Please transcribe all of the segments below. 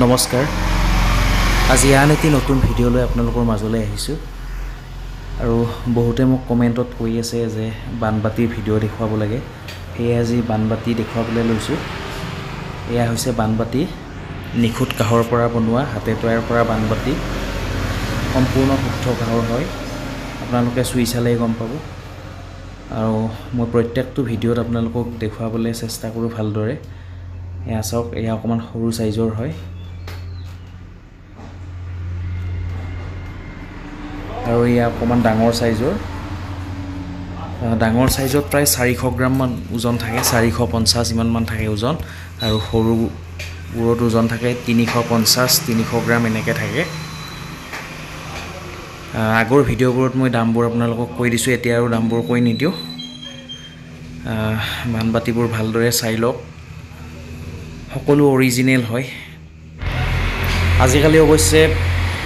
নমস্কাৰ আজি আন এটি নতুন ভিডিঅ' লৈ আপোনালোকৰ মাজলৈ আহিছোঁ আৰু বহুতে মোক কমেণ্টত কৈ আছে যে বানবাতিৰ ভিডিঅ' দেখুৱাব লাগে সেয়ে আজি বানবাতি দেখুৱাবলৈ লৈছোঁ এয়া হৈছে বানবাতি নিখুঁত কাহৰ পৰা বনোৱা হাতে তৈয়াৰ কৰা বানবাতি সম্পূৰ্ণ শুদ্ধ কাহৰ হয় আপোনালোকে চুই চালেই গম পাব আৰু মই প্ৰত্যেকটো ভিডিঅ'ত আপোনালোকক দেখুৱাবলৈ চেষ্টা কৰোঁ ভালদৰে এয়া চাওক এয়া অকমান সৰু সাইজৰ হয় আৰু এয়া অকমান ডাঙৰ সাইজৰ প্ৰায় 400 গ্ৰাম মান ওজন থাকে 450 ইমান মান থাকে ওজন আৰু সৰু গুৰত ওজন থাকে 350 300 গ্ৰাম এনেকৈ থাকে আগৰ ভিডিঅ'বোৰত মই দামবোৰ আপোনালোকক কৈ দিছোঁ এতিয়া আৰু দামবোৰ কৈ নিদিওঁ বানবাতিবোৰ ভালদৰে চাই লওক সকলো অৰিজিনেল হয় আজিকালি অৱশ্যে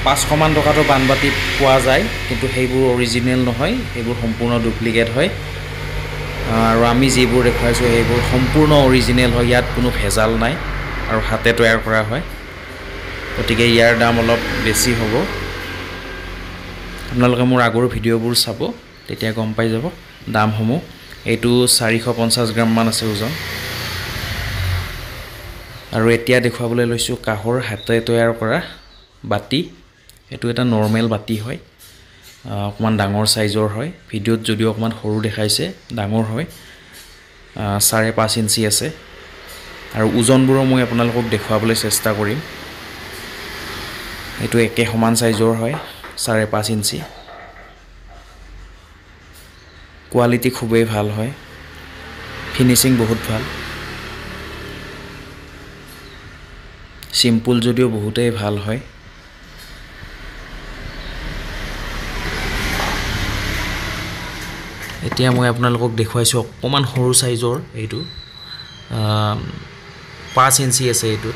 500 মান টকাটো বানবাতি পোৱা যায় কিন্তু সেইবোৰ অৰিজিনেল নহয় সেইবোৰ সম্পূৰ্ণ ডুপ্লিকেট হয় আৰু আমি যিবোৰ দেখাইছো সেইবোৰ সম্পূৰ্ণ অৰিজিনেল হয় ইয়াত কোনো ভেজাল নাই আৰু হাতে তৈয়াৰ কৰা হয় গতিকে ইয়াৰ দাম অলপ বেছি হ'ব আপোনালোকে মোৰ আগৰ ভিডিঅ'বোৰ চাব তেতিয়া গম পাই যাব দামসমূহ এইটো 450 গ্ৰাম মান আছে ওজন আৰু এতিয়া দেখুৱাবলৈ লৈছো কাহৰ হাতে তৈয়াৰ কৰা বাতি এটো এটা নৰমেল বাতি হয় অকমান ডাঙৰ সাইজৰ হয় ভিডিঅ'ত যদিও অকমান সৰু দেখাইছে ডাঙৰ হয় 5.5 ইঞ্চি আছে আৰু ওজনবোৰ মই আপোনালোকক দেখুৱাবলৈ চেষ্টা কৰিম এটো একে সমান সাইজৰ হয় 5.5 ইঞ্চি কোৱালিটি খুবেই ভাল হয় ফিনিশিং বহুত ভাল সিম্পল যদিও বহুতেই ভাল হয় এতিয়া মই আপোনালোকক দেখুৱাইছো অকমান সৰু সাইজৰ এইটো 5 ইঞ্চি আছে এইটো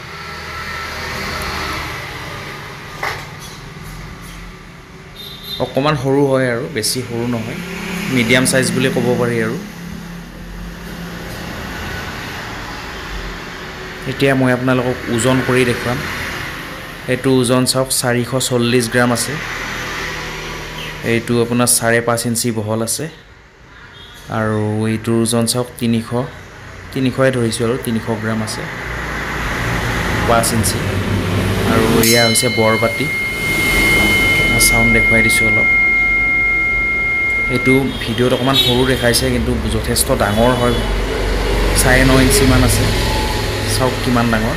অকমান সৰু হয় আৰু বেছি সৰু নহয় মিডিয়াম সাইজ বুলি ক'ব পাৰি আৰু এতিয়া মই আপোনালোকক ওজন কৰি দেখুৱাম এটো ওজন চাওক 440 গ্ৰাম আছে এইটো আপোনাৰ 5.5 ইঞ্চি বহল আছে আৰু এইটোৰ ওজন চাওক 300 ধৰিছো আৰু 300 গ্ৰাম আছে 5 ইঞ্চি আৰু এয়া হৈছে বৰবাতি সাউন্ড দেখুৱাই দিছো অলপ এইটো ভিডিঅ'ত অকমান সৰু দেখাইছে কিন্তু যথেষ্ট ডাঙৰ হয় 9.5 ইঞ্চি মান আছে চাওক কিমান ডাঙৰ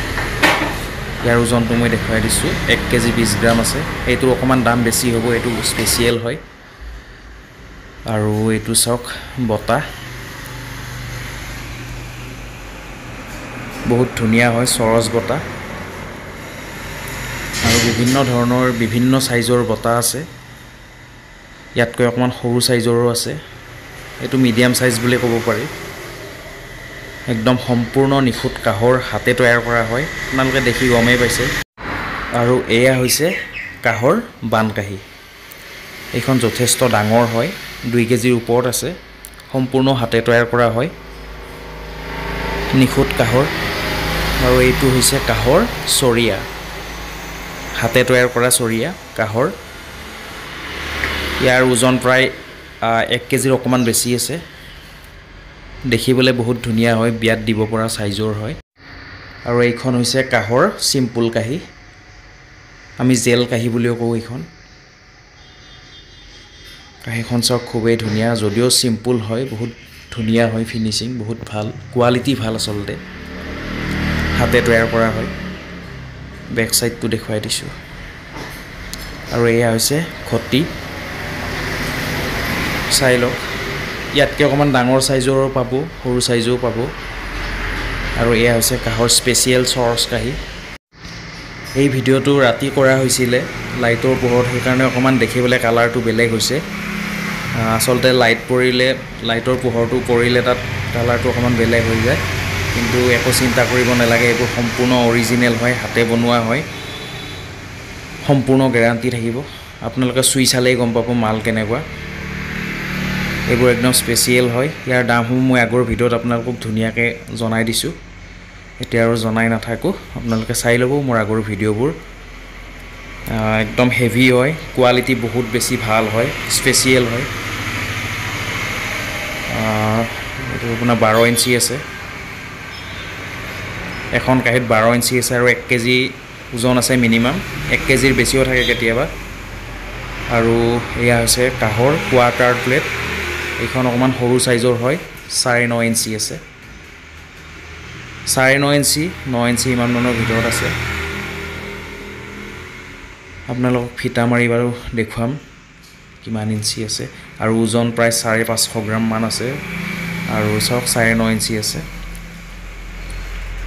ইয়াৰ ওজনটো মই দেখুৱাই দিছো 1 কেজি 20 গ্ৰাম আছে এইটো অকমান দাম বেছি হ'ব এইটো স্পেশাল হয় আৰু এইটো চাওক বটা বহুত ধুনিয়া হয় সৰজ বটা আৰু বিভিন্ন ধৰণৰ বিভিন্ন সাইজৰ বটা আছে ইয়াতকৈ অকমান সৰু সাইজৰো আছে এটো মিডিয়াম সাইজ বুলি ক'ব পাৰি একদম সম্পূৰ্ণ নিখুঁত কাহৰ হাতে তৈয়াৰ কৰা হয় আপোনালোকে দেখি গমেই পাইছে আৰু এয়া হৈছে কাহৰ বানকাহি এইখন যথেষ্ট ডাঙৰ হয় 2 কেজিৰ ওপৰত আছে সম্পূৰ্ণ হাতে তৈয়াৰ কৰা হয় নিখুঁত কাহৰ আৰু এইটো হৈছে কাহৰ চৰিয়া হাতে তৈয়াৰ কৰা চৰিয়া কাহৰ ইয়াৰ ওজন প্ৰায় 1 কেজিৰ অকমান বেছি আছে দেখিবলৈ বহুত ধুনিয়া হয় বিয়াত দিব পৰা সাইজৰ হয় আৰু এইখন হৈছে কাহৰ সিম্পল কাহি আমি জেল কাহি বুলিও কওঁ এইখন কাহিখন চাওক খুবেই ধুনিয়া যদিও সিম্পল হয় বহুত ধুনিয়া হয় ফিনিশিং বহুত ভাল কোৱালিটি ভাল আচলতে হাতে তৈয়াৰ কৰা হয় বেক সাইডটো দেখুৱাই দিছো আৰু এয়া হৈছে খটি চাই লওক ইয়াতকে অকমান ডাঙৰ সাইজৰো পাব সৰু সাইজও পাব আৰু এয়া হৈছে কাহৰ স্পেশাল চৰ্চ কাহি এই ভিডিঅ'টো ৰাতি কৰা হৈছিল লাইটৰ পোহৰত সেইকাৰণে অকমান দেখিবলৈ কালাৰটো বেলেগ হৈছে আসলতে লাইট পৰিলে লাইটৰ পোহৰটো পৰিলে তাত কালাৰটো অকমান বেলেগ হৈ যায় কিন্তু একো চিন্তা কৰিব নালাগে এইবোৰ সম্পূৰ্ণ অৰিজিনেল হয় হাতে বনোৱা হয় সম্পূৰ্ণ গ্যাৰান্টি থাকিব আপোনালোকে চুই চালেই গম পাব মাল কেনেকুৱা এইবোৰ একদম স্পেশাল হয় ইয়াৰ দামসমূহ মই আগৰ ভিডিঅ'ত আপোনালোকক ধুনিয়াকৈ জনাই দিছো এতিয়া আৰু জনাই নাথাকো আপোনালোকে চাই ল'ব মোৰ আগৰ ভিডিঅ'বোৰ একদম হেভি হয় কোৱালিটি বহুত বেছি ভাল হয় স্পেচিয়েল হয় এইটো আপোনাৰ 12 ইঞ্চি আছে এখন কাহিত 12 ইঞ্চি আছে আৰু 1 কেজি ওজন আছে মিনিমাম 1 কেজিৰ বেছিও থাকে কেতিয়াবা আৰু এয়া হৈছে কাহৰ কোৱাৰ্টাৰ প্লেট এইখন অকমান সৰু সাইজৰ হয় 9.5 ইঞ্চি আছে 9.5 ইঞ্চি 9 ইঞ্চি ইমান মানৰ ভিতৰত আছে আপোনালোকক ফিটা মাৰি বাৰু দেখুৱাম কিমান ইঞ্চি আছে আৰু ওজন প্ৰায় 550 গ্ৰাম মান আছে আৰু সব 9.5 ইঞ্চি আছে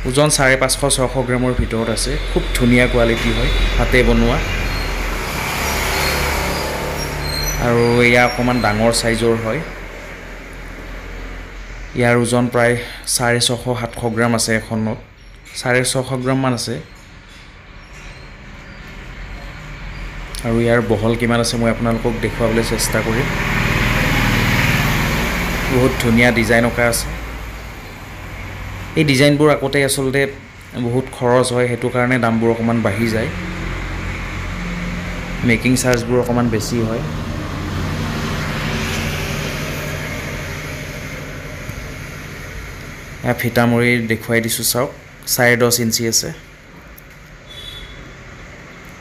ওজন 550-600 গ্ৰামৰ ভিতৰত আছে খুব ধুনীয়া কোৱালিটি হয় হাতে বনোৱা আৰু এয়া অকমান ডাঙৰ সাইজৰ হয় ইয়াৰ ওজন প্ৰায় 650-700 গ্ৰাম আছে এখনত 650 গ্ৰাম মান আছে আৰু ইয়াৰ বহল কিমান আছে মই আপোনালোকক দেখুৱাবলৈ চেষ্টা কৰিম বহুত ধুনীয়া ডিজাইন অকা আছে এই ডিজাইনবোৰ আকতে আসলতে বহুত খৰচ হয় হেতু কাৰণে দামবোৰ অকমান বাঢ়ি যায় মেকিং চাৰ্জবোৰ অকমান বেছি হয় ফিটা মৰি দেখুৱাই দিছো চাওক 10.5 ইঞ্চি আছে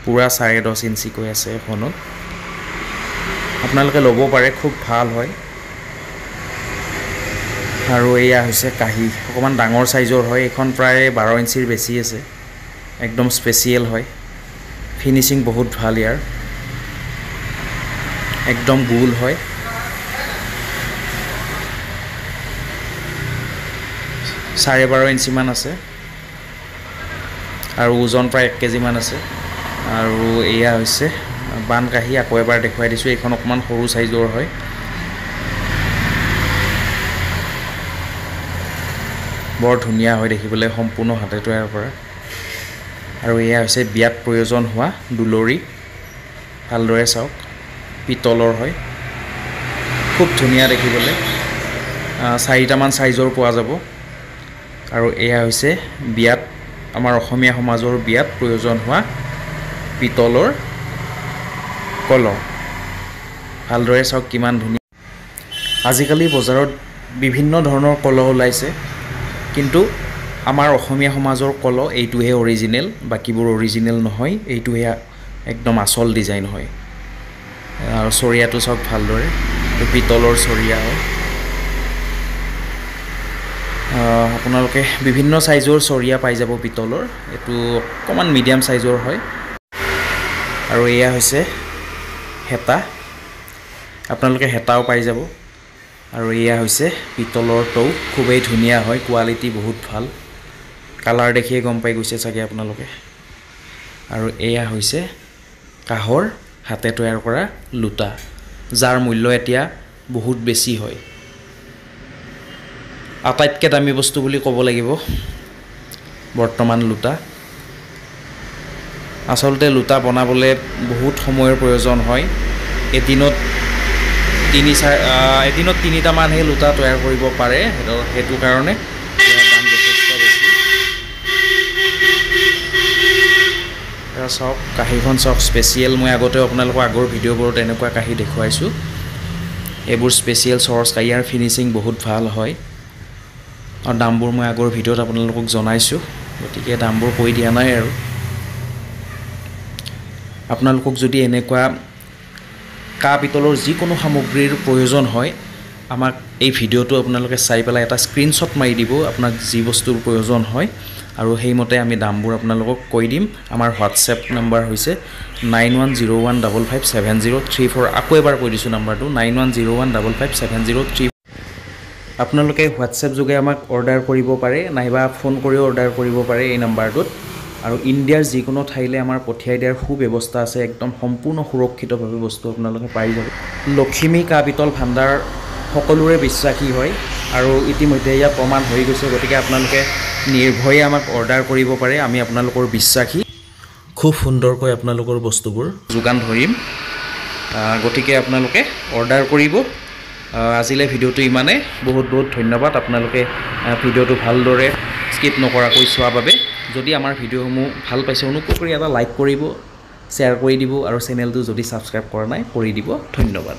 পুৰা 10.5 ইঞ্চি কৈ আছে এখনত আপোনালোকে ল'ব পাৰে খুব ভাল হয় আৰু এয়া হৈছে কাহি অকমান ডাঙৰ সাইজৰ হয় এখন প্ৰায় 12 ইঞ্চিৰ বেছি আছে একদম স্পেচিয়েল হয় ফিনিশিং বহুত ভাল ইয়াৰ একদম গোল হয় 12.5 ইঞ্চি মান আছে আৰু ওজন প্ৰায় 1 কেজি মান আছে আৰু এয়া হৈছে বান কাহি আকৌ এবাৰ দেখুৱাই দিছো এইখন অকমান সৰু সাইজৰ হয় বৰ ধুনীয়া হয় দেখিবলৈ সম্পূৰ্ণ হাতে তৈয়াৰ কৰা আৰু এয়া হৈছে বিয়াত প্ৰয়োজন হোৱা দুলৰি ভালদৰে চাওক পিতলৰ হয় খুব ধুনীয়া দেখিবলৈ 4টা মান সাইজৰ পোৱা যাব আৰু এয়া হৈছে বিয়াত আমাৰ অসমীয়া সমাজৰ বিয়াত প্ৰয়োজন হোৱা পিতলৰ কলহ ভালদৰে চাওক কিমান ধুনীয়া আজিকালি বজাৰত বিভিন্ন ধৰণৰ কলহ ওলাইছে কিন্তু আমাৰ অসমীয়া সমাজৰ কলহ এইটোহে অৰিজিনেল বাকিবোৰ অৰিজিনেল নহয় এইটোহে একদম আসল ডিজাইন হয় আৰু চৰিয়াটো চাওক ভালদৰে পিতলৰ চৰিয়া হয় আপোনালোকে বিভিন্ন সাইজৰ চৰিয়া পাই যাব পিতলৰ এটো অকমান মিডিয়াম সাইজৰ হয় আৰু এয়া হৈছে হেতা আপোনালোকে হেতাও পাই যাব আৰু এয়া হৈছে পিতলৰ টৌ খুবেই ধুনীয়া হয় কোৱালিটি বহুত ভাল কালাৰ দেখিয়ে গম পাই গৈছে চাগে আপোনালোকে আৰু এয়া হৈছে কাহৰ হাতে তৈয়াৰ কৰা লুটা যাৰ মূল্য এতিয়া বহুত বেছি হয় আটাইতকৈ দামী বস্তু বুলি ক'ব লাগিব বৰ্তমান লুটা আসলতে লুটা বনাবলৈ বহুত সময়ৰ প্ৰয়োজন হয় এদিনত 3টা মানহে লুটা তৈয়াৰ কৰিব পাৰে হেতু কাৰণে দাম যথেষ্ট বেছি সব কাহিখন সব স্পেচিয়েল মই আগতে আপোনালোকৰ আগৰ ভিডিঅ'বোৰত এনেকুৱা কাহি দেখুৱাইছো এইবোৰ স্পেচিয়েল সৰ্স কাহিয়াৰ ফিনিশিং বহুত ভাল হয় আৰু দামবোৰ মই আগৰ ভিডিঅ'ত আপোনালোকক জনাইছো গতিকে দামবোৰ কৈ দিয়া নাই আৰু আপোনালোকক যদি এনেকুৱা কা পিতলৰ যিকোনো সামগ্ৰীৰ প্ৰয়োজন হয় আমাক এই ভিডিঅ'টো আপোনালোকে চাই পেলাই এটা স্ক্ৰিনশ্বট মাৰি দিব আপোনাক যি বস্তুৰ প্ৰয়োজন হয় আৰু সেইমতে আমি দামবোৰ আপোনালোকক কৈ দিম আমাৰ হোৱাটছএপ নম্বৰ হৈছে 9101557034 আকৌ এবাৰ কৈ দিছো নম্বৰটো 9101557034 আপোনালোকে হোৱাটছএপ যোগে আমাক অৰ্ডাৰ কৰিব পাৰে নাইবা ফোন কৰি অৰ্ডাৰ কৰিব পাৰে এই নম্বৰটোত আৰু ইণ্ডিয়াৰ যিকোনো ঠাইলে আমাৰ পঠিয়াই দিয়াৰ সুব্যৱস্থা আছে একদম সম্পূৰ্ণ সুৰক্ষিতভাৱে বস্তু আপোনালোকে পাই যাব লক্ষ্মী কা পিতল ভাণ্ডাৰ সকলোৰে বিশ্বাসী হয় আৰু ইতিমধ্যে ইয়া প্ৰমাণ হৈ গৈছে গতিকে আপোনালোকে নিৰ্ভয়ে আমাক অৰ্ডাৰ কৰিব পাৰে আমি আপোনালোকৰ বিশ্বাসী খুব সুন্দৰকৈ আপোনালোকৰ বস্তুবোৰ যোগান ধৰিম গতিকে আপোনালোকে অৰ্ডাৰ কৰিব আজিলে ভিডিঅ'টো ইমানে বহুত বহুত ধন্যবাদ আপোনালোকে ভিডিঅ'টো ভালদৰে স্কিপ নকৰাকৈ চোৱাৰ বাবে যদি আমাৰ ভিডিঅ'সমূহ ভাল পাইছে অনুগ্ৰহ কৰি এটা লাইক কৰিব শ্বেয়াৰ কৰি দিব আৰু চেনেলটো যদি ছাবস্ক্ৰাইব কৰা নাই কৰি দিব ধন্যবাদ